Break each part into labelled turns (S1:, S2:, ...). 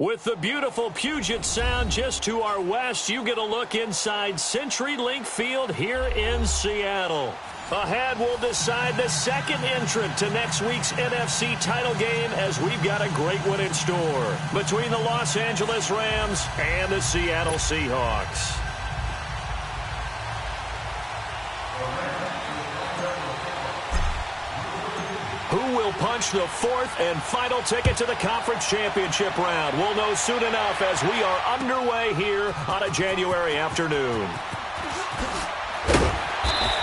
S1: With the beautiful Puget Sound just to our west, you get a look inside CenturyLink Field here in Seattle. Ahead, we'll decide the second entrant to next week's NFC title game as we've got a great one in store between the Los Angeles Rams and the Seattle Seahawks. Who will punch the fourth and final ticket to the conference championship round? We'll know soon enough as we are underway here on a January afternoon.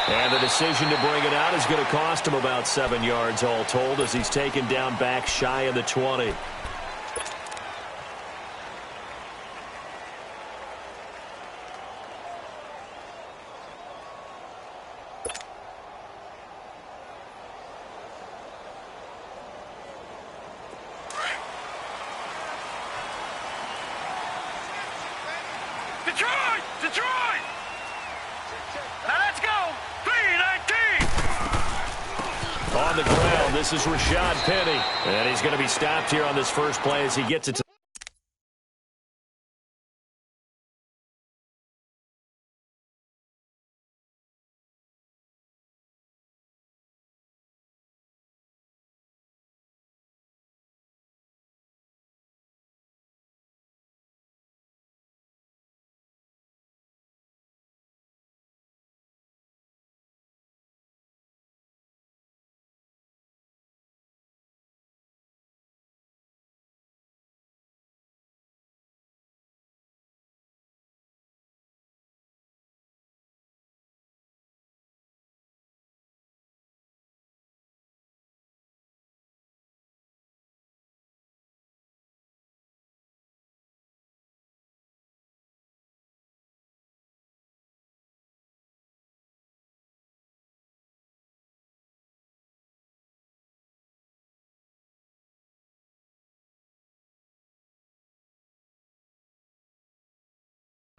S1: And the decision to bring it out is going to cost him about 7 yards all told as he's taken down back shy of the 20.
S2: Detroit! Now let's go! 3-19!
S1: On the ground, this is Rashad Penny. And he's going to be stopped here on this first play as he gets it to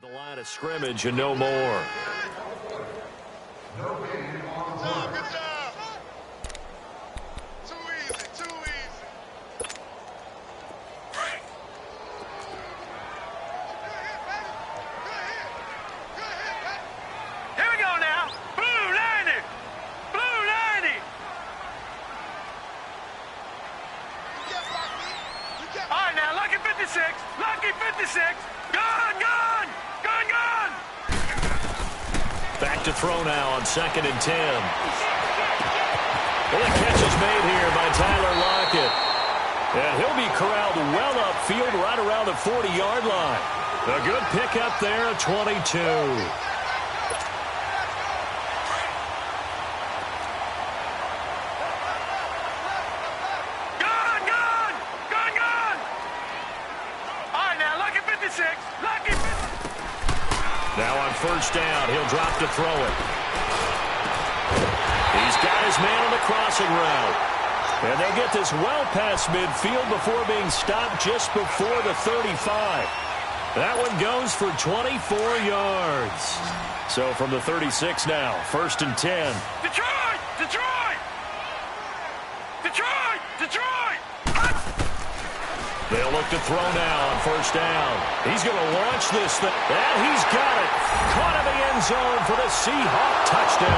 S1: the line of scrimmage and no more.
S2: Good job, good job. Too easy, too easy. Here we go now. Blue 90. Blue 90. All right, now, lucky 56. Lucky 56. Gone, gone. Gone!
S1: Back to throw now on 2nd and 10. Well, the catch is made here by Tyler Lockett. And he'll be corralled well upfield right around the 40-yard line. A good pickup there at 22.
S2: Gone! All right, now, lucky 56. Lucky 56.
S1: Now on first down, he'll drop to throw it. He's got his man on the crossing route. And they'll get this well past midfield before being stopped just before the 35. That one goes for 24 yards. So from the 36 now, 1st and 10.
S2: Detroit! Detroit! Detroit! Detroit!
S1: They'll look to throw now on first down. He's going to launch this thing. And he's got it. Caught in the end zone for the Seahawk touchdown.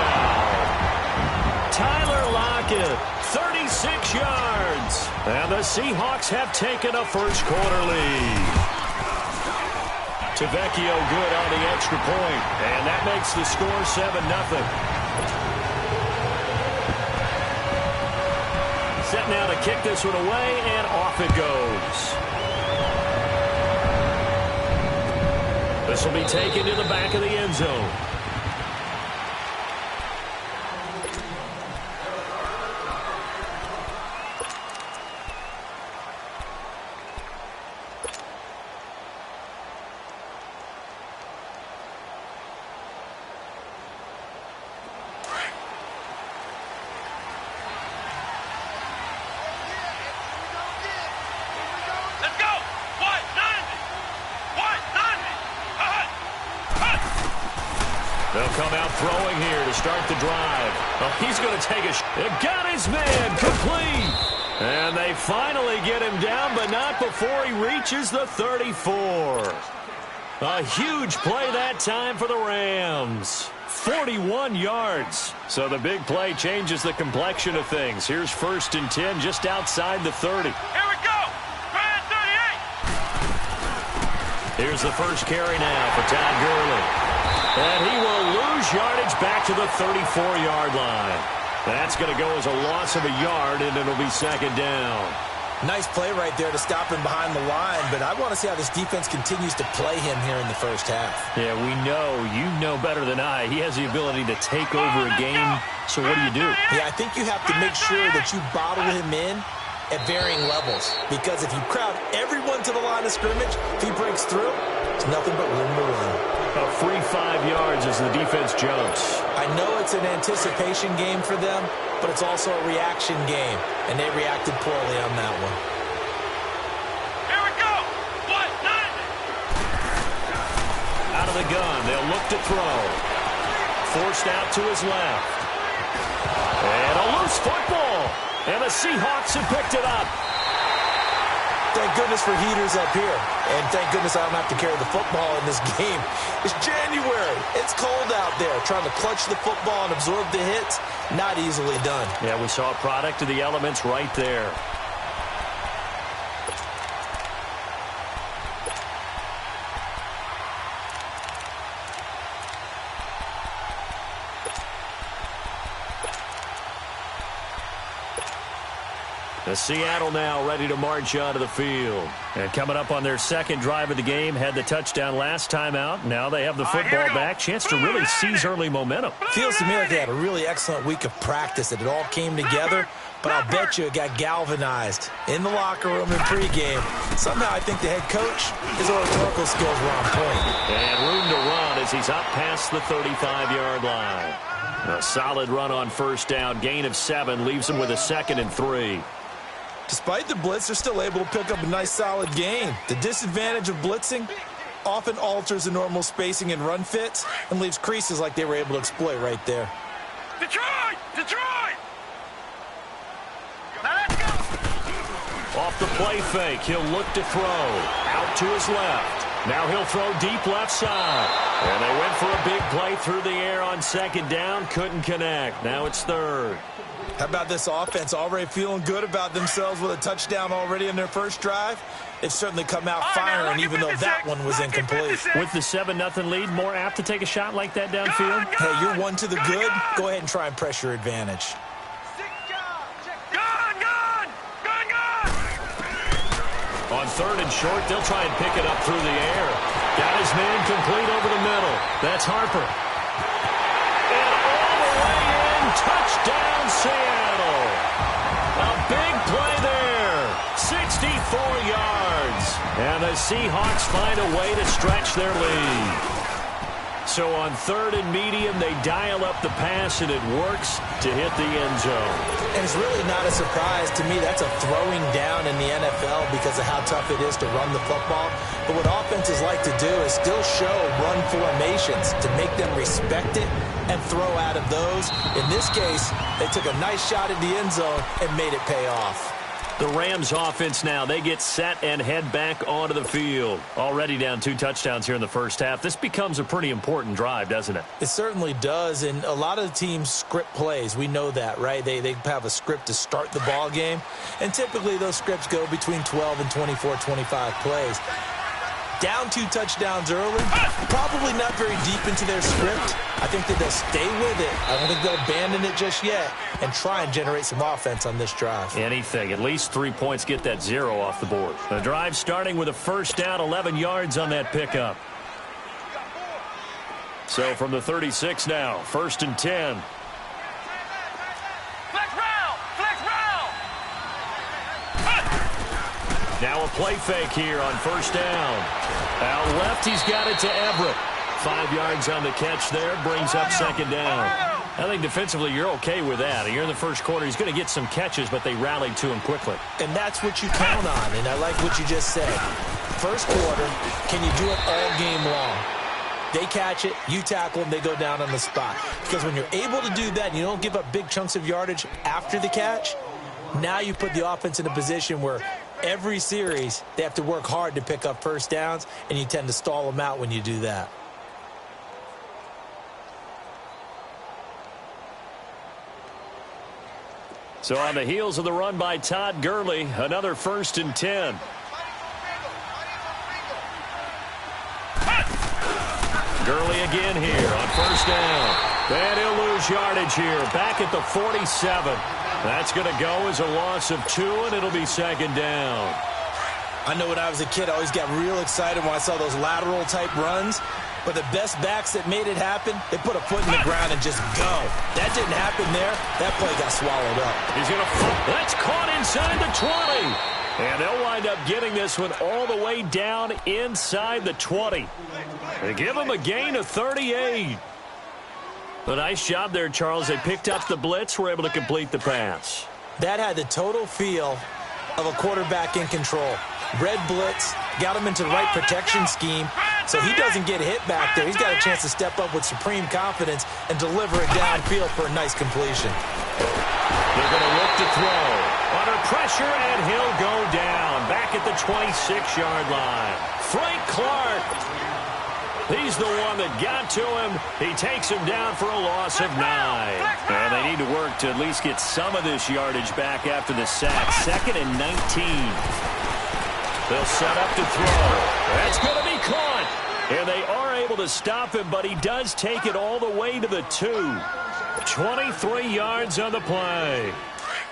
S1: Tyler Lockett, 36 yards. And the Seahawks have taken a first quarter lead. Tavecchio good on the extra point. And that makes the score 7-0. Set now to kick this one away, and off it goes. This will be taken to the back of the end zone. They'll come out throwing here to start the drive. Oh, he's going to take a Got his man complete. And they finally get him down, but not before he reaches the 34. A huge play that time for the Rams. 41 yards. So the big play changes the complexion of things. Here's 1st and 10 just outside the 30.
S2: Here we go. Grand 38.
S1: Here's the first carry now for Todd Gurley. And he will lose yardage back to the 34-yard line. That's going to go as a loss of a yard, and it'll be 2nd down.
S3: Nice play right there to stop him behind the line, but I want to see how this defense continues to play him here in the first half.
S1: Yeah, we know, you know better than I, he has the ability to take over a game, so what do?
S3: Yeah, I think you have to make sure that you bottle him in at varying levels, because if you crowd everyone to the line of scrimmage, if he breaks through, there's nothing but room to run.
S1: A free 5 yards as the defense jumps.
S3: I know it's an anticipation game for them, but it's also a reaction game, and they reacted poorly on that one.
S2: Here we go. What?
S1: Out of the gun, they'll look to throw. Forced out to his left. And a loose football. And the Seahawks have picked it up.
S3: Thank goodness for heaters up here. And thank goodness I don't have to carry the football in this game. It's January. It's cold out there. Trying to clutch the football and absorb the hits, not easily done.
S1: Yeah, we saw a product of the elements right there. The Seattle now ready to march onto the field. And coming up on their second drive of the game, had the touchdown last time out. Now they have the football back. Chance to really seize early momentum.
S3: Feels to me like they had a really excellent week of practice, that it all came together. But I'll bet you it got galvanized in the locker room in pregame. Somehow I think the head coach, his oratorical skills were on point.
S1: And room to run as he's up past the 35-yard line. A solid run on 1st down. Gain of 7 leaves him with a 2nd and 3.
S3: Despite the blitz, they're still able to pick up a nice, solid gain. The disadvantage of blitzing often alters the normal spacing and run fits and leaves creases like they were able to exploit right there.
S2: Detroit! Detroit! Now let's go!
S1: Off the play fake, he'll look to throw. Out to his left. Now he'll throw deep left side. And they went for a big play through the air on 2nd down. Couldn't connect. Now it's 3rd.
S3: How about this offense already feeling good about themselves with a touchdown already in their first drive? They've certainly come out firing, even though that one was incomplete.
S1: With the 7-0 lead, more apt to take a shot like that downfield?
S3: Hey, you're one to the good. Go ahead and try and press your advantage.
S1: On 3rd and short, they'll try and pick it up through the air. Got his man complete over the middle. That's Harper. And all the way in, touchdown Seattle. A big play there. 64 yards. And the Seahawks find a way to stretch their lead. So on 3rd and medium, they dial up the pass, and it works to hit the end zone.
S3: And it's really not a surprise to me. That's a throwing down in the NFL because of how tough it is to run the football. But what offenses like to do is still show run formations to make them respect it and throw out of those. In this case, they took a nice shot at the end zone and made it pay off.
S1: The Rams offense now, they get set and head back onto the field. Already down 2 touchdowns here in the first half. This becomes a pretty important drive, doesn't it?
S3: It certainly does, and a lot of the teams script plays. We know that, right? They have a script to start the ball game, and typically those scripts go between 12 and 24, 25 plays. Down 2 touchdowns early, probably not very deep into their script. I think that they'll stay with it. I don't think they'll abandon it just yet and try and generate some offense on this drive.
S1: Anything. At least 3 points, get that 0 off the board. The drive starting with a 1st down, 11 yards on that pickup. So from the 36 now, 1st and 10. Now a play fake here on 1st down. Out left, he's got it to Everett. 5 yards on the catch there, brings up 2nd down. I think defensively you're okay with that. Here in the first quarter, he's going to get some catches, but they rallied to him quickly.
S3: And that's what you count on, and I like what you just said. First quarter, can you do it all game long? They catch it, you tackle them, they go down on the spot. Because when you're able to do that and you don't give up big chunks of yardage after the catch, Now you put the offense in a position where every series they have to work hard to pick up first downs, and you tend to stall them out when you do that.
S1: So on the heels of the run by Todd Gurley, another 1st and 10. Gurley again here on 1st down. And he'll lose yardage here, back at the 47. That's going to go as a loss of 2, and it'll be 2nd down.
S3: I know when I was a kid, I always got real excited when I saw those lateral-type runs. But the best backs that made it happen, they put a foot in the ground and just go. That didn't happen there. That play got swallowed up.
S1: He's going to flip. That's caught inside the 20. And they'll wind up getting this one all the way down inside the 20. They give him a gain of 38. A nice job there, Charles. They picked up the blitz, were able to complete the pass.
S3: That had the total feel of a quarterback in control. Red blitz, got him into the right protection scheme, so he doesn't get hit back there. He's got a chance to step up with supreme confidence and deliver it downfield for a nice completion.
S1: They're going to look to throw. Under pressure, and he'll go down. Back at the 26-yard line. Frank Clark. He's the one that got to him. He takes him down for a loss of 9. And they need to work to at least get some of this yardage back after the sack. 2nd and 19. They'll set up to throw. That's going to be caught. And they are able to stop him, but he does take it all the way to the 2. 23 yards on the play.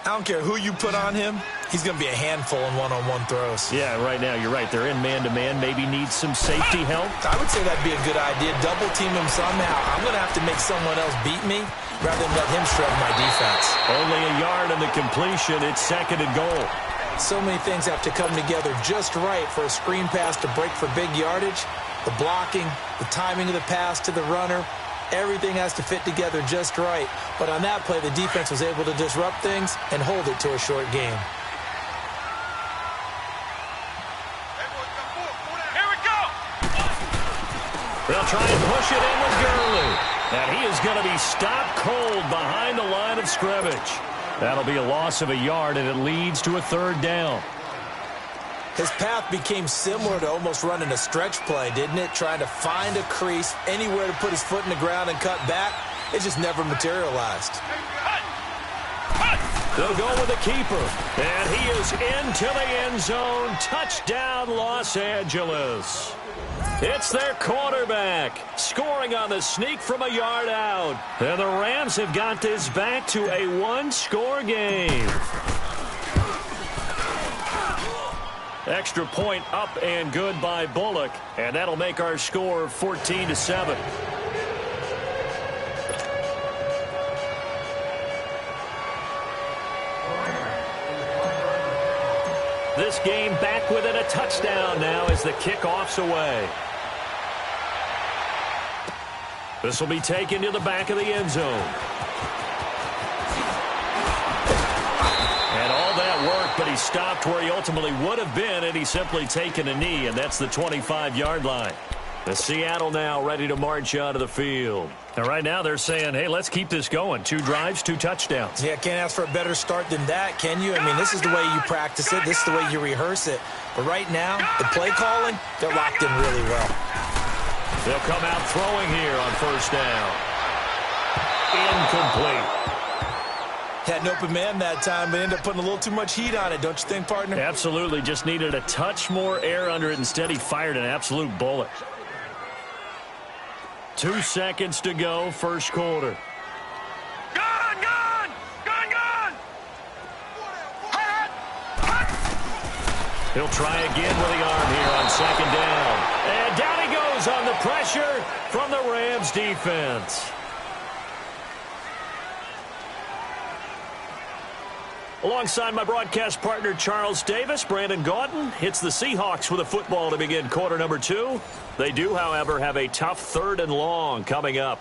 S3: I don't care who you put on him. He's going to be a handful in one-on-one throws.
S1: Yeah, right now, you're right. They're in man-to-man. Maybe needs some safety help.
S3: I would say that'd be a good idea. Double-team him somehow. I'm going to have to make someone else beat me rather than let him shred my defense.
S1: Only a yard on the completion. It's 2nd and goal.
S3: So many things have to come together just right for a screen pass to break for big yardage. The blocking, the timing of the pass to the runner, everything has to fit together just right. But on that play, the defense was able to disrupt things and hold it to a short game.
S2: Here we go.
S1: They'll try and push it in with Gurley. And he is going to be stopped cold behind the line of scrimmage. That'll be a loss of a yard, and it leads to a 3rd down.
S3: His path became similar to almost running a stretch play, didn't it? Trying to find a crease, anywhere to put his foot in the ground and cut back. It just never materialized.
S1: They'll go with the keeper. And he is into the end zone. Touchdown, Los Angeles. It's their quarterback, scoring on the sneak from a yard out. And the Rams have got this back to a 1-score game. Extra point up and good by Bullock. And that'll make our score 14-7. This game back within a touchdown now as the kickoff's away. This will be taken to the back of the end zone. And all that work, but he stopped where he ultimately would have been, and he's simply taken a knee, and that's the 25-yard line. The Seattle now ready to march out of the field. And right now they're saying, hey, let's keep this going. 2 drives, 2 touchdowns.
S3: Yeah, can't ask for a better start than that, can you? I mean, this is the way you practice it. This is the way you rehearse it. But right now, the play calling, they're locked in really well.
S1: They'll come out throwing here on 1st down. Incomplete.
S3: Had an open man that time, but ended up putting a little too much heat on it, don't you think, partner?
S1: Absolutely. Just needed a touch more air under it. Instead, he fired an absolute bullet. 2 seconds to go, 1st quarter.
S2: Gone, gone, gone, gone.
S1: He'll try again with the arm here on 2nd down. And down he goes on the pressure from the Rams defense. Alongside my broadcast partner, Charles Davis, Brandon Gaudin hits the Seahawks with a football to begin quarter number 2. They do, however, have a tough 3rd and long coming up.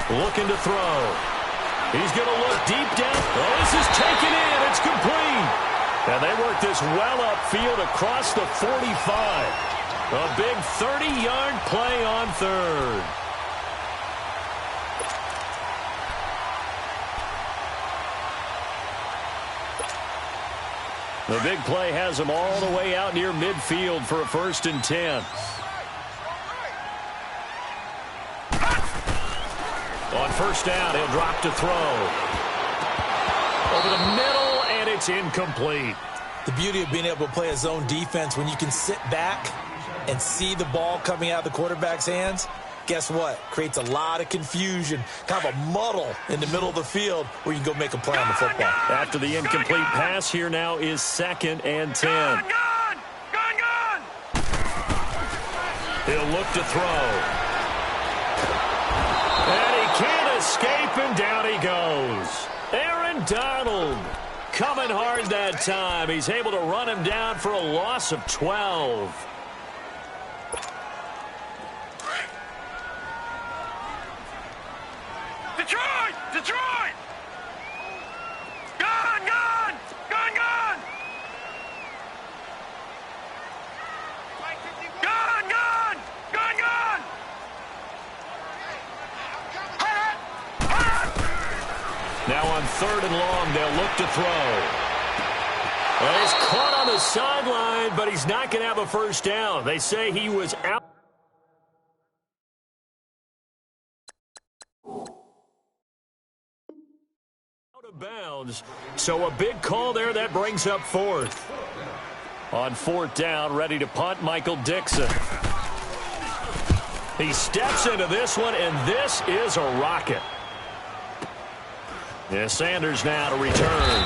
S1: Looking to throw. He's going to look deep down. Oh, this is taken in. It's complete. And they work this well upfield across the 45. A big 30-yard play on third. The big play has him all the way out near midfield for a 1st and 10. On 1st down, he'll drop to throw. Over the middle, and it's incomplete.
S3: The beauty of being able to play a zone defense when you can sit back and see the ball coming out of the quarterback's hands, guess what? Creates a lot of confusion, kind of a muddle in the middle of the field where you can go make a play on the football.
S1: After the incomplete pass, here now is 2nd and 10.
S2: Gone!
S1: He'll look to throw. And he can't escape, and down he goes. Aaron Donald coming hard that time. He's able to run him down for a loss of 12.
S2: Detroit! Gone! Gone! Gone!
S1: Now on 3rd and long, they'll look to throw. Well, he's caught on the sideline, but he's not going to have a 1st down. They say he was out. Of bounds. So a big call there that brings up 4th. On 4th down, ready to punt, Michael Dixon. He steps into this one, and this is a rocket. Yeah, Sanders now to return.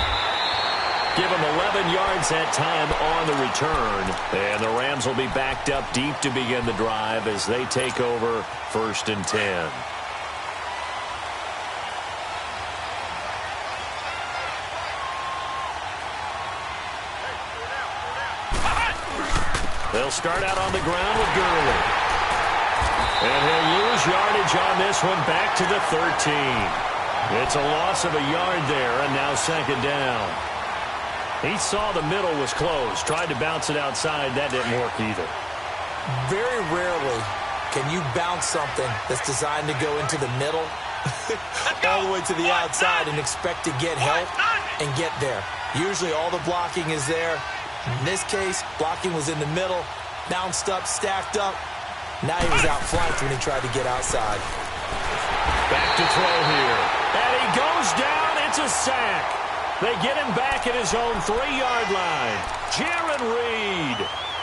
S1: Give him 11 yards that time on the return. And the Rams will be backed up deep to begin the drive as they take over 1st and 10. They'll start out on the ground with Gurley. And he'll lose yardage on this one back to the 13. It's a loss of a yard there, and now 2nd down. He saw the middle was closed, tried to bounce it outside. That didn't work either.
S3: Very rarely can you bounce something that's designed to go into the middle all the way to the outside and expect to get help and get there. Usually all the blocking is there. In this case, blocking was in the middle, bounced up, stacked up. Now he was outflanked when he tried to get outside.
S1: Back to throw here. And he goes down. It's a sack. They get him back at his own 3-yard line. Jaron Reed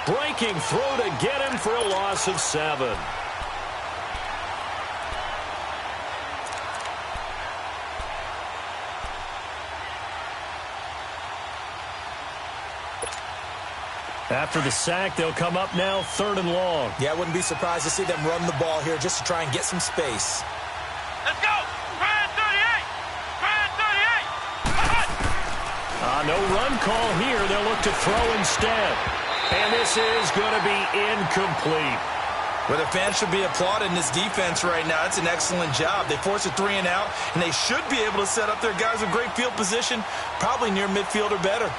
S1: breaking through to get him for a loss of 7. After the sack, they'll come up now 3rd and long.
S3: Yeah, I wouldn't be surprised to see them run the ball here just to try and get some space.
S2: Let's go! Brad 38! Brad 38!
S1: No run call here. They'll look to throw instead. And this is going to be incomplete.
S3: Well, the fans should be applauding this defense right now. It's an excellent job. They force a 3 and out, and they should be able to set up their guys with great field position, probably near midfield or better.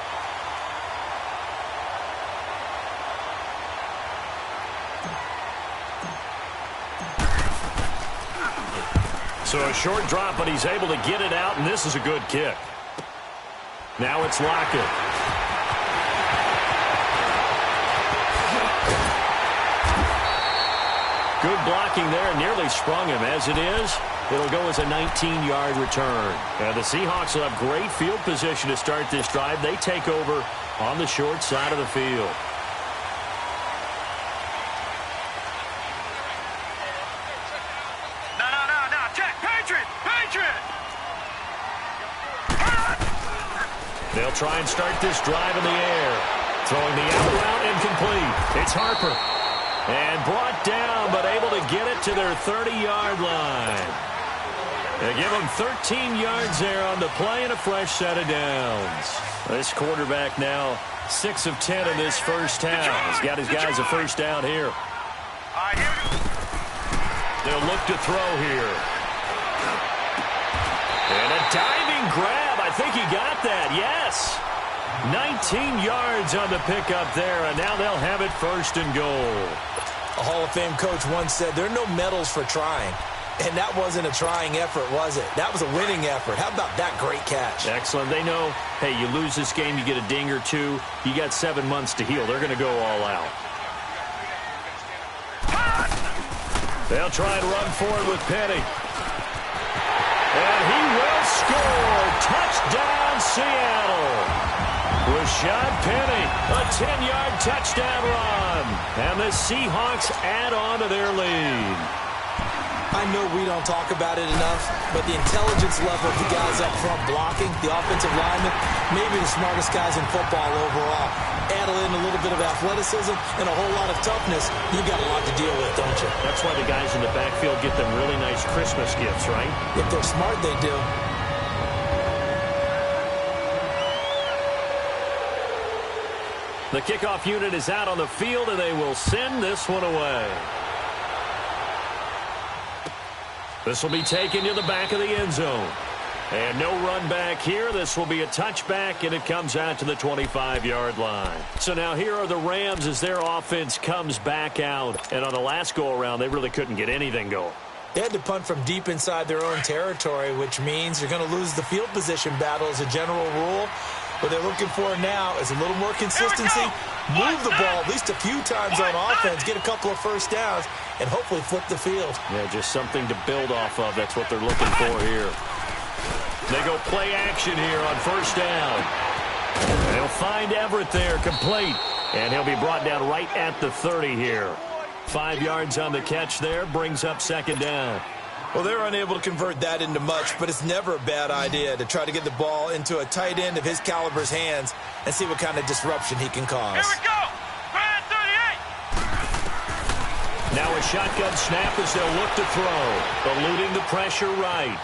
S1: So a short drop, but he's able to get it out, and this is a good kick. Now it's Lockett. Good blocking there, nearly sprung him. As it is, it'll go as a 19-yard return. And the Seahawks will have great field position to start this drive. They take over on the short side of the field. They'll try and start this drive in the air. Throwing the out route incomplete. It's Harper. And brought down, but able to get it to their 30-yard line. They give them 13 yards there on the play and a fresh set of downs. This quarterback now 6 of 10 in this first half. He's got his guys a 1st down here. They'll look to throw here. And a diving grab. I think he got that. Yes. 19 yards on the pickup there, and now they'll have it first and goal.
S3: A Hall of Fame coach once said, there are no medals for trying. And that wasn't a trying effort, was it? That was a winning effort. How about that great catch?
S1: Excellent. They know, hey, you lose this game, you get a ding or two. You got 7 months to heal. They're going to go all out. They'll try and run forward with Penny. And he will score. Touchdown, Seattle. Rashad Penny, a 10-yard touchdown run. And the Seahawks add on to their lead.
S3: I know we don't talk about it enough, but the intelligence level of the guys up front blocking, the offensive linemen, maybe the smartest guys in football overall. Add in a little bit of athleticism and a whole lot of toughness, you've got a lot to deal with, don't you?
S1: That's why the guys in the backfield get them really nice Christmas gifts, right?
S3: If they're smart, they do.
S1: The kickoff unit is out on the field, and they will send this one away. This will be taken to the back of the end zone. And no run back here. This will be a touchback, and it comes out to the 25-yard line. So now here are the Rams as their offense comes back out. And on the last go-around, they really couldn't get anything going.
S3: They had to punt from deep inside their own territory, which means you're going to lose the field position battle as a general rule. What they're looking for now is a little more consistency, move the ball at least a few times on offense, get a couple of first downs, and hopefully flip the field.
S1: Yeah, just something to build off of. That's what they're looking for here. They go play action here on first down. They'll find Everett there, complete. And he'll be brought down right at the 30 here. 5 yards on the catch there, brings up second down.
S3: Well, they're unable to convert that into much, but it's never a bad idea to try to get the ball into a tight end of his caliber's hands and see what kind of disruption he can cause.
S2: Here we go! Brad 38!
S1: Now a shotgun snap as they'll look to throw. Eluding the pressure right.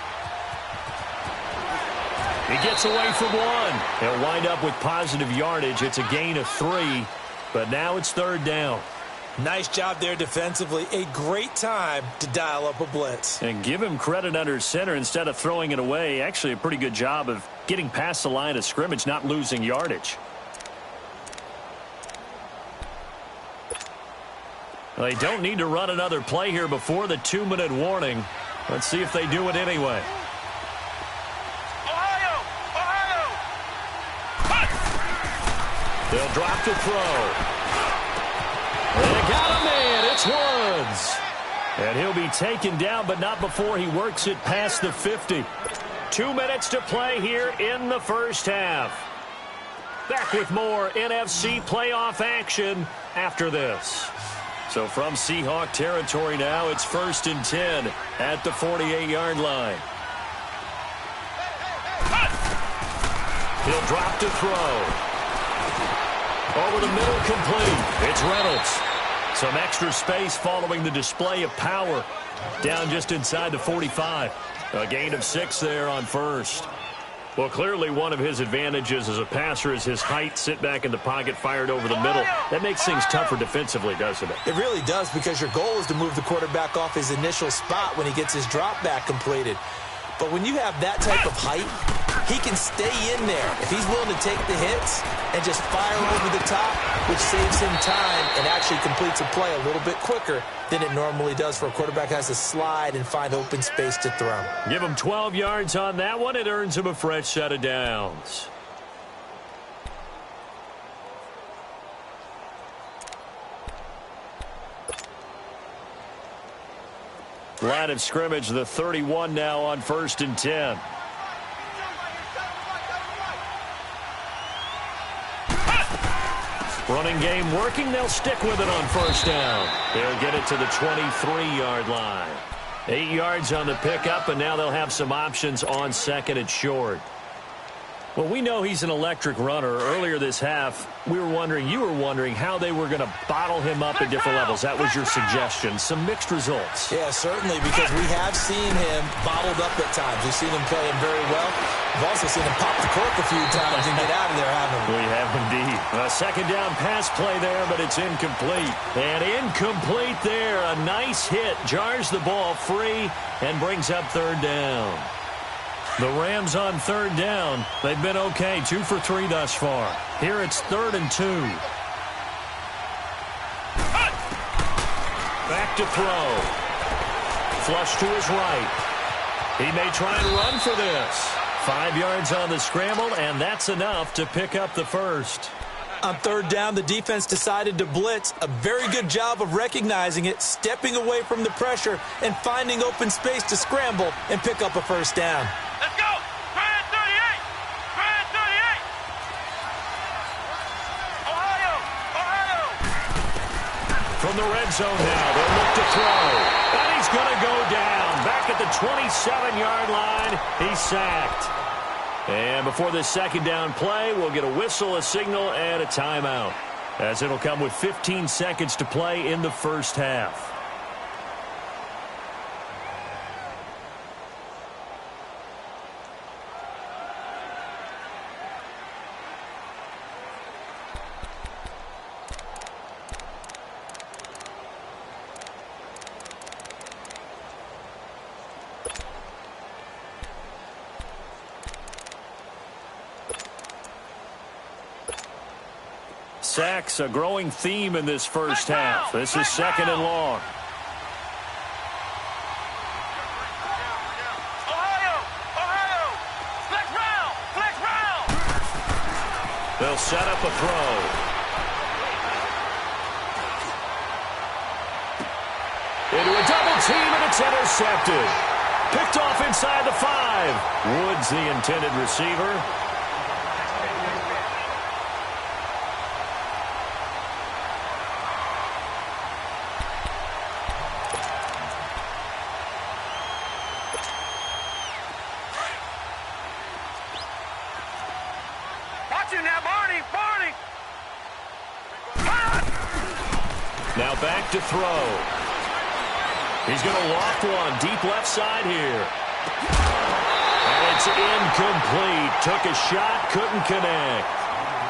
S1: He gets away from one. He'll wind up with positive yardage. It's a gain of 3, but now it's third down.
S3: Nice job there defensively. A great time to dial up a blitz.
S1: And give him credit under center instead of throwing it away. Actually, a pretty good job of getting past the line of scrimmage, not losing yardage. Well, they don't need to run another play here before the 2-minute warning. Let's see if they do it anyway.
S2: Ohio!
S1: They'll drop to throw. They got a man. It's Woods. And he'll be taken down, but not before he works it past the 50. 2 minutes to play here in the first half. Back with more NFC playoff action after this. So from Seahawk territory now, it's 1st and 10 at the 48-yard line. He'll drop to throw. Over the middle, complete. It's Reynolds. Some extra space following the display of power. Down just inside the 45. A gain of 6 there on first. Well, clearly one of his advantages as a passer is his height. Sit back in the pocket, fired over the middle. That makes things tougher defensively, doesn't it?
S3: It really does, because your goal is to move the quarterback off his initial spot when he gets his drop back completed. But when you have that type of height, he can stay in there if he's willing to take the hits and just fire over the top, which saves him time and actually completes a play a little bit quicker than it normally does for a quarterback who has to slide and find open space to throw.
S1: Give him 12 yards on that one. It earns him a fresh set of downs. Line of scrimmage, the 31 now on 1st and 10. Running game working. They'll stick with it on first down. They'll get it to the 23-yard line. 8 yards on the pickup, and now they'll have some options on second and short. Well, we know he's an electric runner. Earlier this half, you were wondering how they were going to bottle him up at different levels. That was your suggestion. Some mixed results.
S3: Yeah, certainly, because we have seen him bottled up at times. We've seen him play him very well. We've also seen him pop the cork a few times and get out of there, haven't we?
S1: We have indeed. A second down pass play there, but it's incomplete. And incomplete there. A nice hit. Jars the ball free and brings up third down. The Rams on third down. They've been okay, 2 for 3 thus far. Here it's 3rd and 2. Back to throw. Flush to his right. He may try and run for this. 5 yards on the scramble, and that's enough to pick up the first.
S3: On third down, the defense decided to blitz. A very good job of recognizing it, stepping away from the pressure, and finding open space to scramble and pick up a first down.
S2: Let's go! Grand 38! Grand 38! Ohio! Ohio!
S1: From the red zone now, they'll look to throw. And he's going to go down. Back at the 27-yard line, he's sacked. And before this second down play, we'll get a whistle, a signal, and a timeout, as it'll come with 15 seconds to play in the first half. Sacks, a growing theme in this first half. This is 2nd and long.
S2: Ohio! Ohio! Flex round! Flex round!
S1: They'll set up a throw. Into a double team, and it's intercepted. Picked off inside the 5. Woods, the intended receiver. Now back to throw. He's going to loft one deep left side here. And it's incomplete. Took a shot, couldn't connect.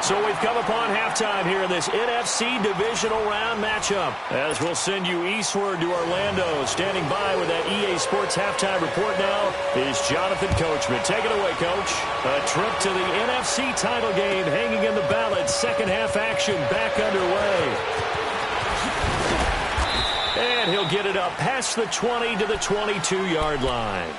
S1: So we've come upon halftime here in this NFC divisional round matchup. As we'll send you eastward to Orlando. Standing by with that EA Sports halftime report now is Jonathan Coachman. Take it away, Coach. A trip to the NFC title game hanging in the balance. Second half action back underway. And he'll get it up past the 20 to the 22-yard line.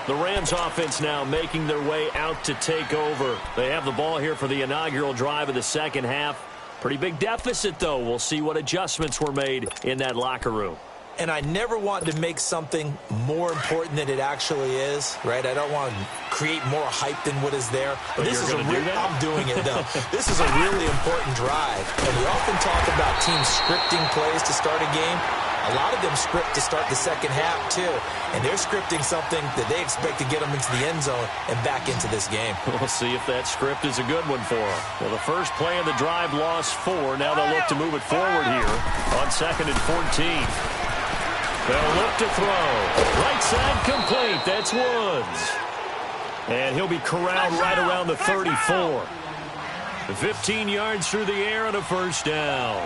S1: The Rams offense now making their way out to take over. They have the ball here for the inaugural drive of the second half. Pretty big deficit, though. We'll see what adjustments were made in that locker room.
S3: And I never want to make something more important than it actually is, right? I don't want to create more hype than what is there. But this is I'm doing it, though. This is a really important drive. And we often talk about teams scripting plays to start a game. A lot of them script to start the second half, too. And they're scripting something that they expect to get them into the end zone and back into this game.
S1: We'll see if that script is a good one for them. Well, the first play of the drive lost 4. Now they'll look to move it forward here on 2nd and 14. They'll look to throw. Right side complete. That's Woods. And he'll be corralled right around the 34. 15 yards through the air and a first down.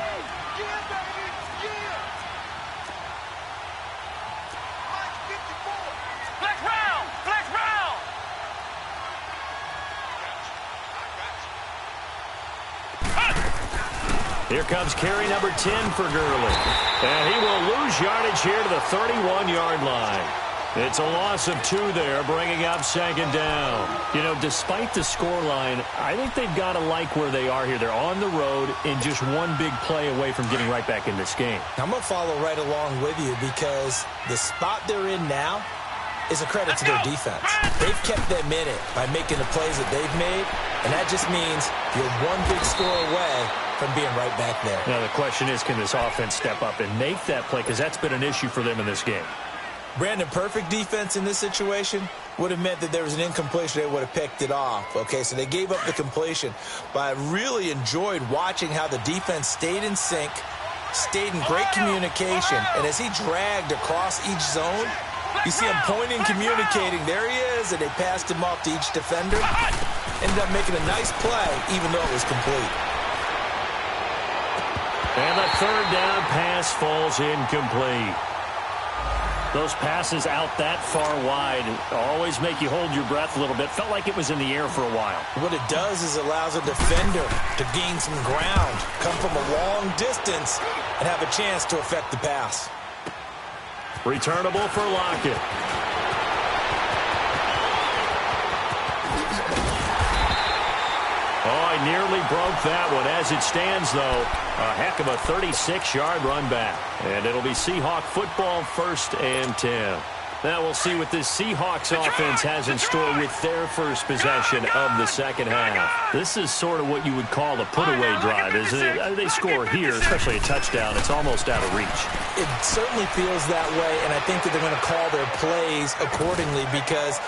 S1: Here comes carry number 10 for Gurley. And he will lose yardage here to the 31-yard line. It's a loss of 2 there, bringing up 2nd down. You know, despite the scoreline, I think they've got to like where they are here. They're on the road and just one big play away from getting right back in this game.
S3: I'm going to follow right along with you because the spot they're in now is a credit to their defense. They've kept them in it by making the plays that they've made, and that just means you're one big score away from being right back there.
S1: Now the question is, can this offense step up and make that play? Because that's been an issue for them in this game.
S3: Brandon, perfect defense in this situation would have meant that there was an incompletion. They would have picked it off. Okay, so they gave up the completion. But I really enjoyed watching how the defense stayed in sync, stayed in great communication. And as he dragged across each zone, you see him pointing, communicating. There he is, and they passed him off to each defender. Ended up making a nice play, even though it was complete. And
S1: the 3rd down pass falls incomplete. Those passes out that far wide always make you hold your breath a little bit. Felt like it was in the air for a while.
S3: What it does is it allows a defender to gain some ground, come from a long distance, and have a chance to affect the pass.
S1: Returnable for Lockett. Oh, he nearly broke that one. As it stands, though, a heck of a 36-yard run back. And it'll be Seahawk football, 1st and 10. Now we'll see what this Seahawks offense has in store with their first possession of the second half. This is sort of what you would call a put-away drive, isn't it? They score here, especially a touchdown. It's almost out of reach. It certainly feels that way, and I think that they're going to call their plays accordingly because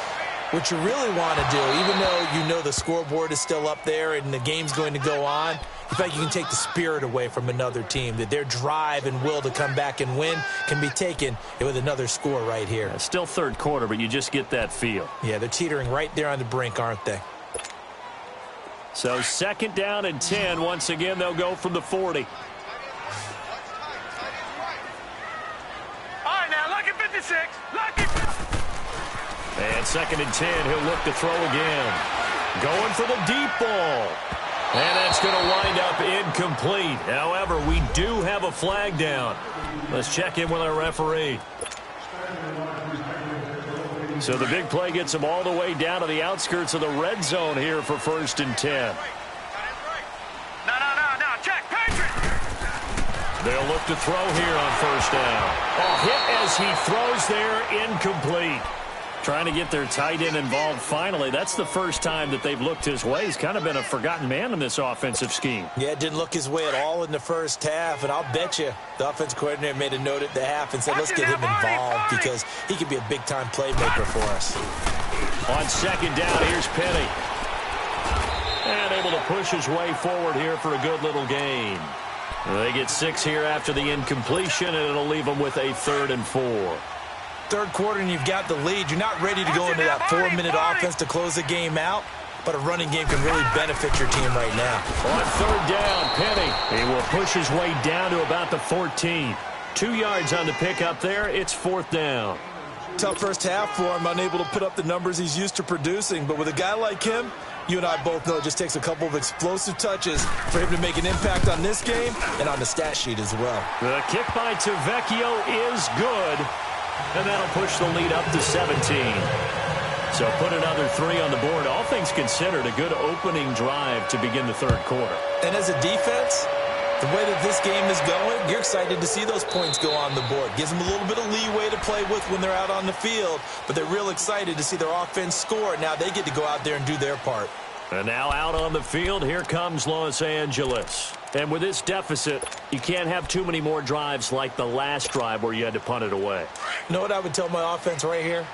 S1: what you really want to do, even though you know the scoreboard is still up there and the game's going to go on, in fact, you can take the spirit away from another team, that their drive and will to come back and win can be taken with another score right here. It's still third quarter, but you just get that feel. Yeah, they're teetering right there on the brink, aren't they? So 2nd down and 10. Once again, they'll go from the 40.
S2: All right, now, lucky 56. Lucky.
S1: And 2nd and 10, he'll look to throw again. Going for the deep ball. And that's going to wind up incomplete. However, we do have a flag down. Let's check in with our referee. So the big play gets them all the way down to the outskirts of the red zone here for 1st and 10.
S2: No, check, Patriot.
S1: They'll look to throw here on 1st down. A hit as he throws there, incomplete. Trying to get their tight end involved finally. That's the first time that they've looked his way. He's kind of been a forgotten man in this offensive scheme. Yeah, it didn't look his way at all in the first half, and I'll bet you the offense coordinator made a note at the half and said, let's get him involved because he could be a big-time playmaker for us. On 2nd down, here's Penny. And able to push his way forward here for a good little gain. They get 6 here after the incompletion, and it'll leave them with a 3rd and 4. Third quarter and you've got the lead. You're not ready to go into that 4-minute offense to close the game out, but a running game can really benefit your team right now. On 3rd down, Penny. He will push his way down to about the 14. 2 yards on the pickup there. It's 4th down. Tough first half for him, unable to put up the numbers he's used to producing, but with a guy like him, you and I both know it just takes a couple of explosive touches for him to make an impact on this game and on the stat sheet as well. The kick by Tavecchio is good. And that'll push the lead up to 17. So put another 3 on the board. All things considered, a good opening drive to begin the third quarter. And as a defense, the way that this game is going, you're excited to see those points go on the board. Gives them a little bit of leeway to play with when they're out on the field, but they're real excited to see their offense score. Now they get to go out there and do their part. And now out on the field, here comes Los Angeles. And with this deficit, you can't have too many more drives like the last drive where you had to punt it away. You know what I would tell my offense right here?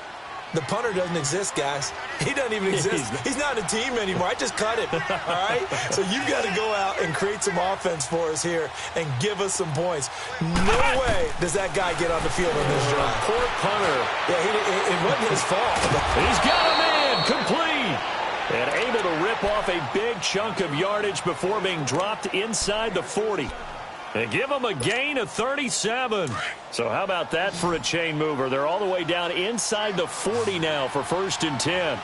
S1: The punter doesn't exist, guys. He doesn't even exist. He's not a team anymore. I just cut him, all right? So you've got to go out and create some offense for us here and give us some points. No way does that guy get on the field on this drive. Poor punter. Yeah, it wasn't his fault. He's got a man complete. And able to rip off a big chunk of yardage before being dropped inside the 40. And give them a gain of 37. So how about that for a chain mover? They're all the way down inside the 40 now for 1st and 10.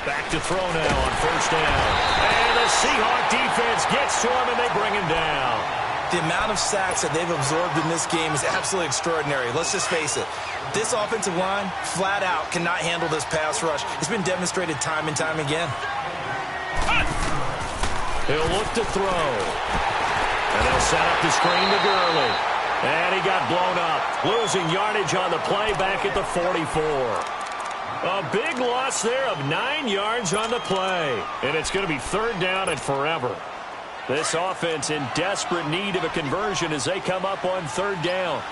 S1: Back to throw now on 1st down. And the Seahawk defense gets to him and they bring him down. The amount of sacks that they've absorbed in this game is absolutely extraordinary. Let's just face it. This offensive line, flat out, cannot handle this pass rush. It's been demonstrated time and time again. He'll look to throw. And they'll set up the screen to Gurley. And he got blown up. Losing yardage on the play back at the 44. A big loss there of 9 yards on the play. And it's going to be 3rd down and forever. This offense in desperate need of a conversion as they come up on 3rd down.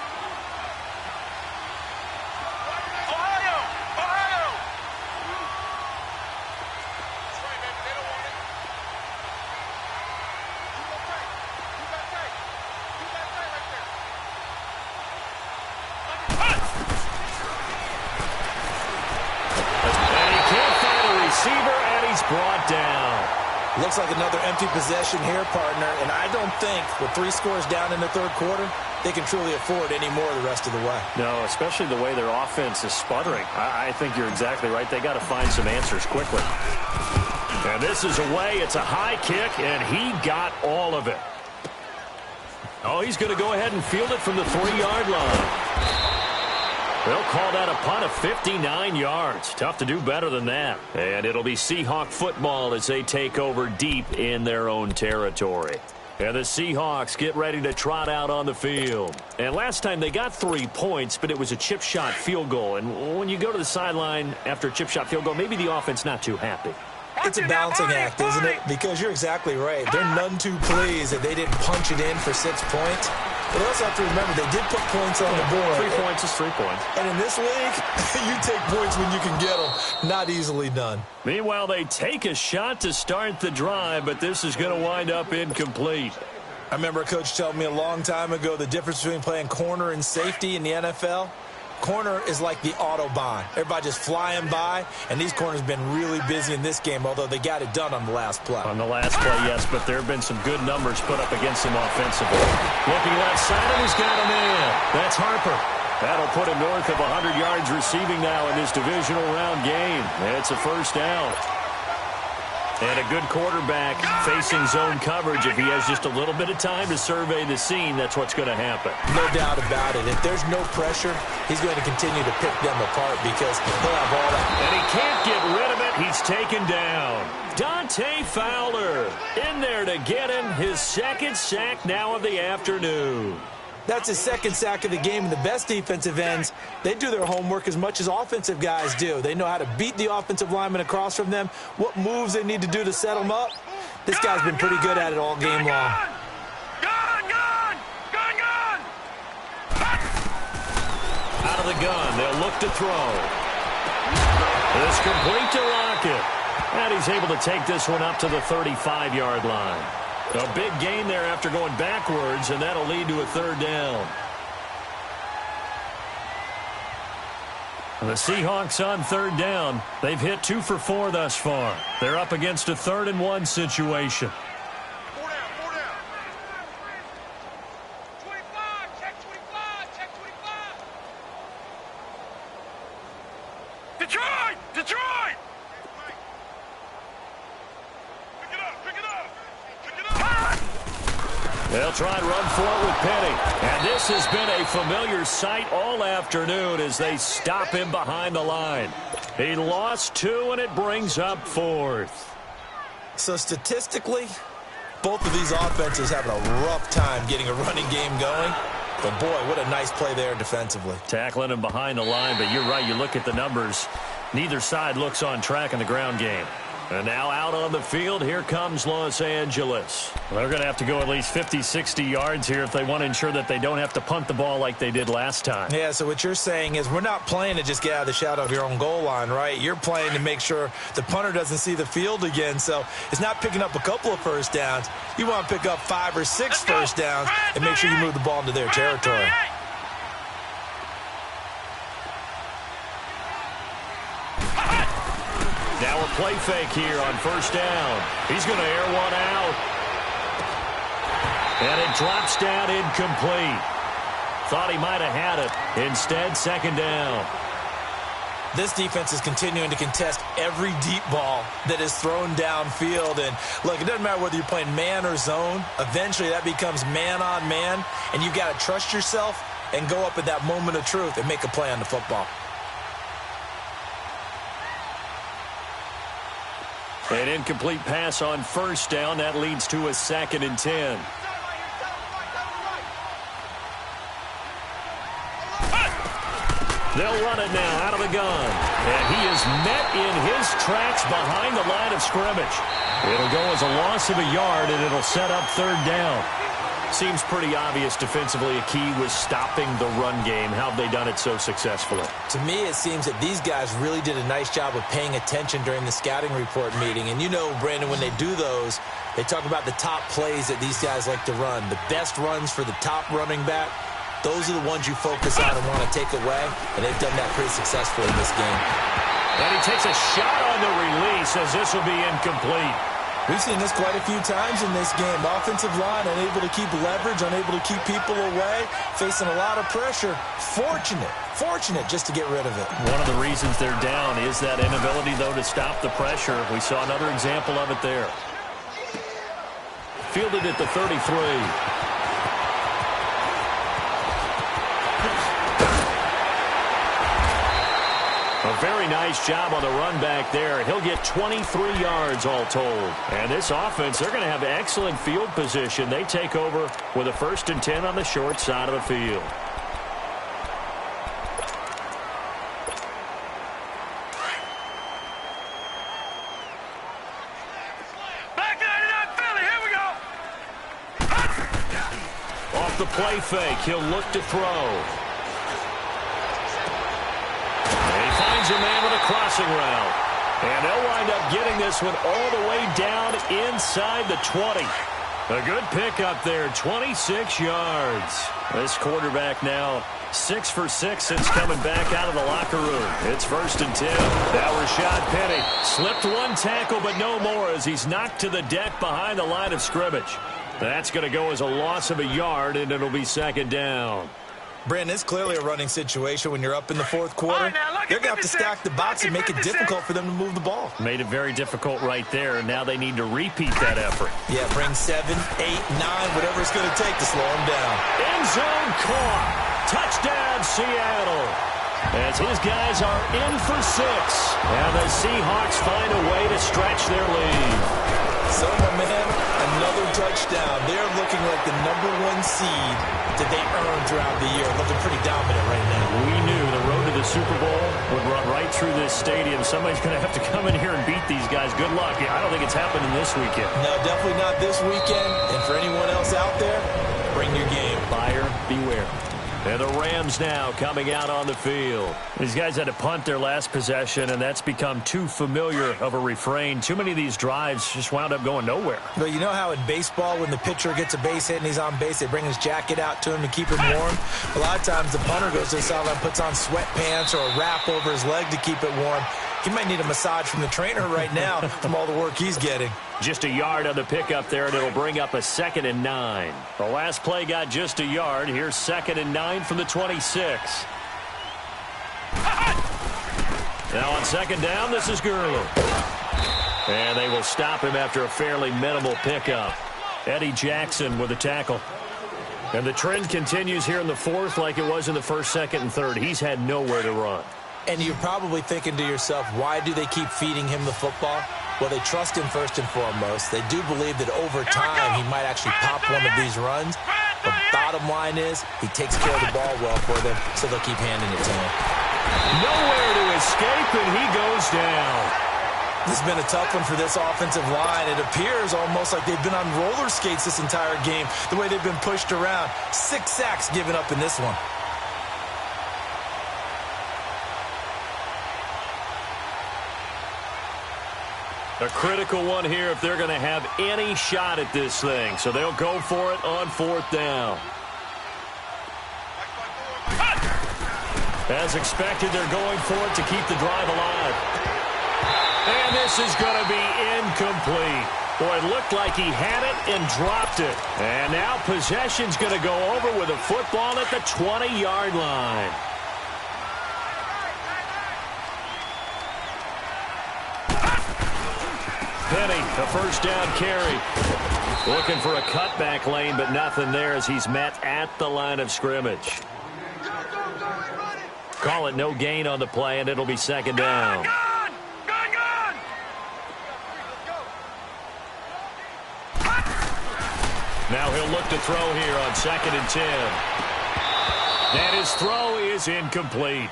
S1: Brought down. Looks like another empty possession here, partner. And I don't think with 3 scores down in the third quarter,
S3: they can truly afford any more the rest of the way.
S1: No, especially the way their offense is sputtering. I think you're exactly right. They got to find some answers quickly. And this is away. It's a high kick, and he got all of it. Oh, he's going to go ahead and field it from the 3-yard line. They'll call that a punt of 59 yards. Tough to do better than that. And it'll be Seahawk football as they take over deep in their own territory. And the Seahawks get ready to trot out on the field. And last time they got 3 points, but it was a chip shot field goal. And when you go to the sideline after a chip shot field goal, maybe the offense not too happy.
S3: It's a balancing act, isn't it? Because you're exactly right. They're none too pleased that they didn't punch it in for 6 points. But they also have to remember they did put points on the board.
S1: 3 points is 3 points.
S3: And in this league, you take points when you can get them. Not easily done.
S1: Meanwhile, they take a shot to start the drive, but this is going to wind up incomplete.
S3: I remember a coach telling me a long time ago the difference between playing corner and safety in the NFL. Corner is like the Autobahn. Everybody just flying by, and these corners have been really busy in this game, although they got it done on the last play.
S1: On the last play, yes, but there have been some good numbers put up against them offensively. Looking left side, and he's got him in. That's Harper. That'll put him north of 100 yards receiving now in this divisional round game. It's a first down. And a good quarterback facing zone coverage. If he has just a little bit of time to survey the scene, that's what's going to happen.
S3: No doubt about it. If there's no pressure, he's going to continue to pick them apart because he'll have all that.
S1: And he can't get rid of it. He's taken down. Dante Fowler in there to get him his second sack now of the afternoon.
S3: That's his second sack of the game. And the best defensive ends, they do their homework as much as offensive guys do. They know how to beat the offensive lineman across from them, what moves they need to do to set them up. This guy's been pretty good at it all game long.
S1: Out of the gun, they'll look to throw. It's complete to Lockett. And he's able to take this one up to the 35-yard line. A big gain there after going backwards, and that'll lead to a third down. The Seahawks on third down. They've hit 2 for 4 thus far. They're up against a 3rd-and-1 situation.
S2: 4 down. 25, check 25, check 25. Detroit! Pick it up!
S1: They'll try and run for it with Penny. And this has been a familiar sight all afternoon as they stop him behind the line. He lost 2, and it brings up 4th.
S3: So statistically, both of these offenses having a rough time getting a running game going. But, boy, what a nice play there defensively.
S1: Tackling him behind the line, but you're right. You look at the numbers. Neither side looks on track in the ground game. And now out on the field, here comes Los Angeles. They're going to have to go at least 50, 60 yards here if they want to ensure that they don't have to punt the ball like they did last time.
S3: Yeah, so what you're saying is we're not playing to just get out of the shadow of your own goal line, right? You're playing to make sure the punter doesn't see the field again. So it's not picking up a couple of first downs. You want to pick up 5 or 6 first downs and make sure you move the ball into their territory.
S1: Now a play fake here on first down. He's going to air one out. And it drops down incomplete. Thought he might have had it. Instead, second down.
S3: This defense is continuing to contest every deep ball that is thrown downfield. And, look, it doesn't matter whether you're playing man or zone. Eventually, that becomes man-on-man. And you've got to trust yourself and go up at that moment of truth and make a play on the football.
S1: An incomplete pass on first down. That leads to a 2nd and 10. They'll run it now out of the gun. And he is met in his tracks behind the line of scrimmage. It'll go as a loss of a yard, and it'll set up third down. Seems pretty obvious defensively a key was stopping the run game. How have they done it so successfully?
S3: To me, it seems that these guys really did a nice job of paying attention during the scouting report meeting. And you know, Brandon, when they do those, they talk about the top plays that these guys like to run. The best runs for the top running back, those are the ones you focus on and want to take away. And they've done that pretty successfully in this game.
S1: And he takes a shot on the release as this will be incomplete.
S3: We've seen this quite a few times in this game. Offensive line unable to keep leverage, unable to keep people away, facing a lot of pressure. Fortunate just to get rid of it.
S1: One of the reasons they're down is that inability, though, to stop the pressure. We saw another example of it there. Fielded at the 33. A very nice job on the run back there. He'll get 23 yards all told. And this offense, they're going to have excellent field position. They take over with a 1st and 10 on the short side of the field.
S2: Back it up, Philly. Here we go.
S1: Off the play fake, he'll look to throw. Finds a man with a crossing route. And they'll wind up getting this one all the way down inside the 20. A good pickup there, 26 yards. This quarterback now 6 for 6 since coming back out of the locker room. It's 1st and 10. Now Rashad Penny slipped one tackle, but no more as he's knocked to the deck behind the line of scrimmage. That's going to go as a loss of a yard, and it'll be 2nd down.
S3: Brandon, it's clearly a running situation when you're up in the 4th quarter. They're going to have to stack the box and make it difficult for them to move the ball.
S1: Made it very difficult right there, and now they need to repeat that effort.
S3: Yeah, bring 7, 8, 9, whatever it's going to take to slow them down.
S1: End zone caught. Touchdown, Seattle. As his guys are in for 6. And the Seahawks find a way to stretch their lead.
S3: So, my man, another touchdown. They're looking like the #1 seed that they earned throughout the year. Looking pretty dominant right now.
S1: We knew the road to the Super Bowl would run right through this stadium. Somebody's going to have to come in here and beat these guys. Good luck. I don't think it's happening this weekend.
S3: No, definitely not this weekend. And for anyone else out there, bring your game.
S1: Buyer beware. And the Rams now coming out on the field. These guys had to punt their last possession, and that's become too familiar of a refrain. Too many of these drives just wound up going nowhere.
S3: But you know how in baseball, when the pitcher gets a base hit and he's on base, they bring his jacket out to him to keep him warm? A lot of times the punter goes to the sideline, puts on sweatpants or a wrap over his leg to keep it warm. He might need a massage from the trainer right now from all the work he's getting.
S1: Just a yard on the pickup there, and it'll bring up a 2nd and 9. The last play got just a yard. Here's 2nd and 9 from the 26. Now on 2nd down, this is Gurley. And they will stop him after a fairly minimal pickup. Eddie Jackson with a tackle. And the trend continues here in the 4th like it was in the 1st, 2nd, and 3rd. He's had nowhere to run.
S3: And you're probably thinking to yourself, why do they keep feeding him the football? Well, they trust him first and foremost. They do believe that over time he might actually pop one of these runs. The bottom line is he takes care of the ball well for them, so they'll keep handing it to him.
S1: Nowhere to escape, and he goes down.
S3: This has been a tough one for this offensive line. It appears almost like they've been on roller skates this entire game, the way they've been pushed around. 6 sacks given up in this one.
S1: A critical one here if they're going to have any shot at this thing. So they'll go for it on 4th down. As expected, they're going for it to keep the drive alive. And this is going to be incomplete. Boy, it looked like he had it and dropped it. And now possession's going to go over with a football at the 20-yard line. Penny, a 1st down carry. Looking for a cutback lane, but nothing there as he's met at the line of scrimmage. Call it no gain on the play, and it'll be 2nd down. Now he'll look to throw here on 2nd and 10. And his throw is incomplete.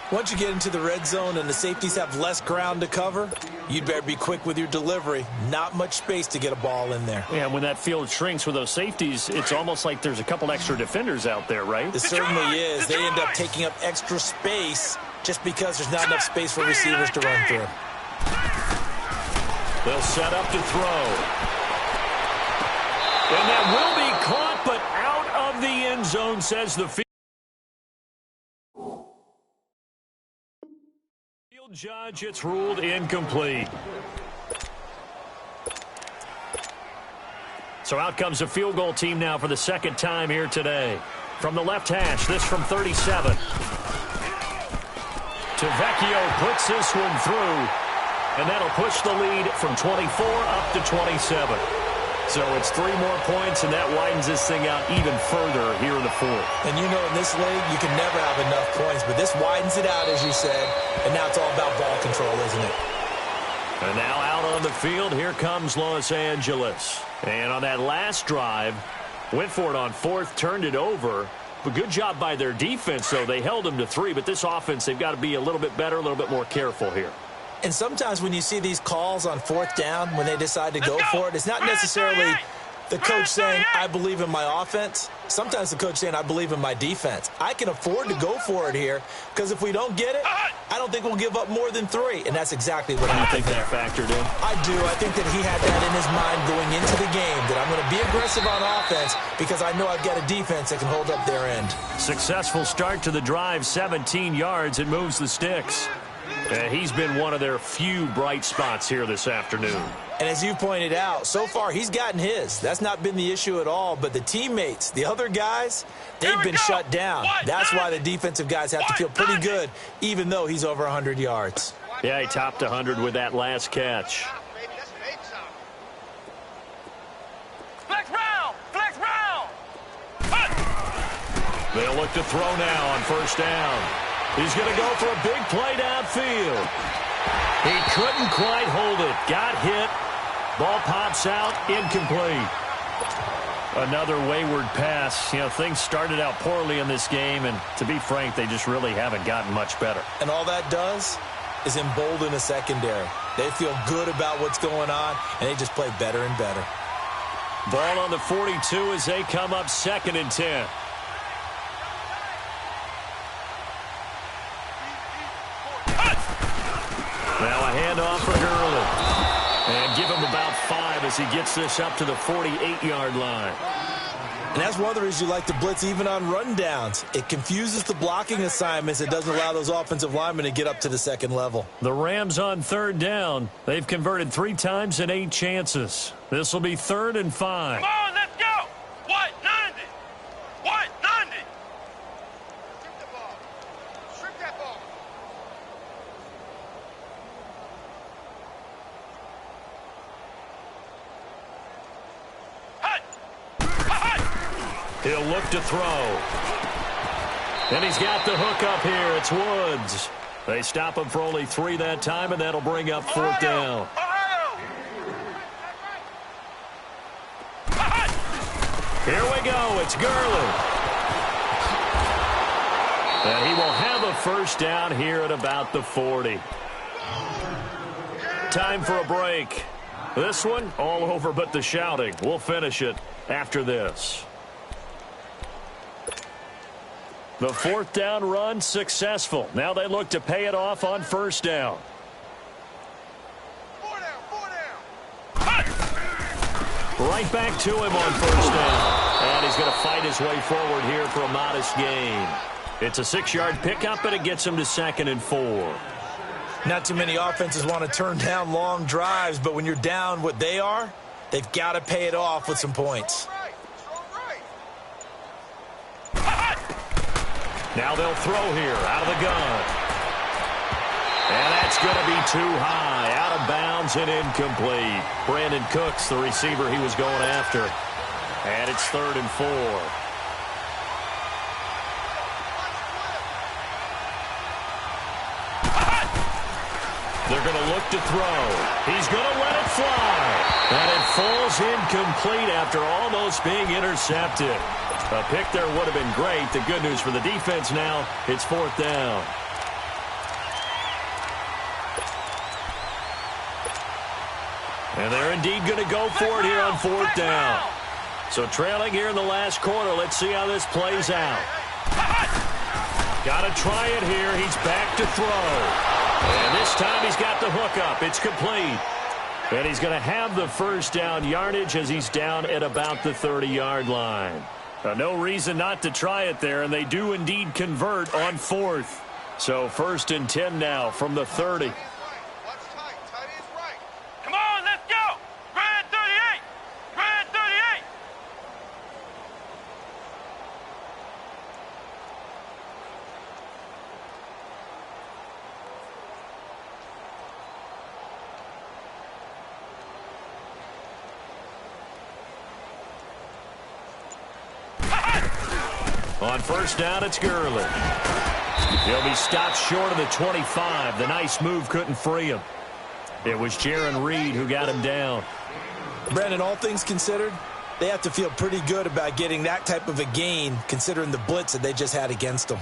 S3: Once you get into the red zone and the safeties have less ground to cover, you'd better be quick with your delivery. Not much space to get a ball in there.
S1: Yeah, when that field shrinks with those safeties, it's almost like there's a couple extra defenders out there, right?
S3: It certainly is. They end up taking up extra space just because there's not enough space for receivers to run through.
S1: They'll set up to throw. And that will be caught, but out of the end zone, says the field judge. It's ruled incomplete. So out comes a field goal team now for the second time here today. From the left hash, this from 37. Tavecchio puts this one through, and that'll push the lead from 24 up to 27. So it's 3 more points, and that widens this thing out even further here in the fourth.
S3: And you know in this league, you can never have enough points, but this widens it out, as you said, and now it's all about ball control, isn't it?
S1: And now out on the field, here comes Los Angeles. And on that last drive, went for it on fourth, turned it over. But good job by their defense, though. They held them to 3, but this offense, they've got to be a little bit better, a little bit more careful here.
S3: And sometimes when you see these calls on fourth down, when they decide to go for it, it's not necessarily the coach saying, I believe in my offense. Sometimes the coach saying, I believe in my defense. I can afford to go for it here because if we don't get it, I don't think we'll give up more than 3. And that's exactly what happened there.
S1: You think that factored in?
S3: I do. I think that he had that in his mind going into the game, that I'm going to be aggressive on offense because I know I've got a defense that can hold up their end.
S1: Successful start to the drive, 17 yards, and moves the sticks. He's been one of their few bright spots here this afternoon.
S3: And as you pointed out, so far he's gotten his. That's not been the issue at all. But the teammates, the other guys, they've been shut down. That's why the defensive guys have to feel pretty good, even though he's over 100 yards.
S1: Yeah, he topped 100 with that last catch.
S2: Flex round! Flex round!
S1: They'll look to throw now on first down. He's going to go for a big play downfield. He couldn't quite hold it. Got hit. Ball pops out. Incomplete. Another wayward pass. You know, things started out poorly in this game, and to be frank, they just really haven't gotten much better.
S3: And all that does is embolden a secondary. They feel good about what's going on, and they just play better and better.
S1: Ball on the 42 as they come up 2nd and 10. Now a handoff for Gurley. And give him about 5 as he gets this up to the 48-yard line.
S3: And that's one of the reasons you like to blitz even on rundowns. It confuses the blocking assignments. It doesn't allow those offensive linemen to get up to the second level.
S1: The Rams on 3rd down. They've converted 3 times in 8 chances. This will be 3rd and 5.
S2: Come on, let's go! What? 90! What? 90! Strip the ball. Strip that ball.
S1: He'll look to throw. And he's got the hook up here. It's Woods. They stop him for only 3 that time, and that'll bring up 4th down. Here we go. It's Gurley. And he will have a first down here at about the 40. Time for a break. This one, all over but the shouting. We'll finish it after this. The 4th down run successful. Now they look to pay it off on first down.
S2: 4 down.
S1: Right back to him on first down. And he's going to fight his way forward here for a modest gain. It's a 6-yard pickup, and it gets him to 2nd and 4.
S3: Not too many offenses want to turn down long drives, but when you're down what they are, they've got to pay it off with some points.
S1: Now they'll throw here out of the gun. And that's going to be too high. Out of bounds and incomplete. Brandon Cooks, the receiver he was going after. And it's 3rd and 4. They're going to look to throw. He's going to let it fly. And it falls incomplete after almost being intercepted. A pick there would have been great. The good news for the defense now, it's 4th down. And they're indeed going to go for it here on 4th down. So trailing here in the last quarter. Let's see how this plays out. Got to try it here. He's back to throw. And this time he's got the hook up. It's complete. And he's going to have the first down yardage as he's down at about the 30-yard line. No reason not to try it there, and they do indeed convert on 4th. So 1st and 10 now from the 30.
S2: Come on, let's go! Grand 38! Grand 38!
S1: On first down, it's Gurley. He'll be stopped short of the 25. The nice move couldn't free him. It was Jaron Reed who got him down.
S3: Brandon, all things considered, they have to feel pretty good about getting that type of a gain, considering the blitz that they just had against them.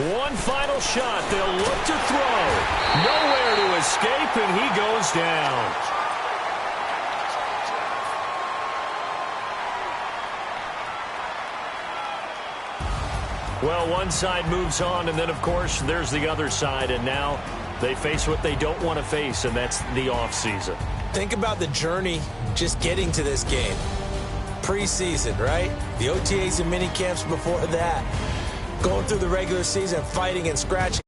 S1: One final shot. They'll look to throw. Nowhere to escape, and he goes down. Well, one side moves on, and then, of course, there's the other side, and now they face what they don't want to face, and that's the offseason.
S3: Think about the journey just getting to this game. Preseason, right? The OTAs and mini camps before that. Going through the regular season, fighting and scratching.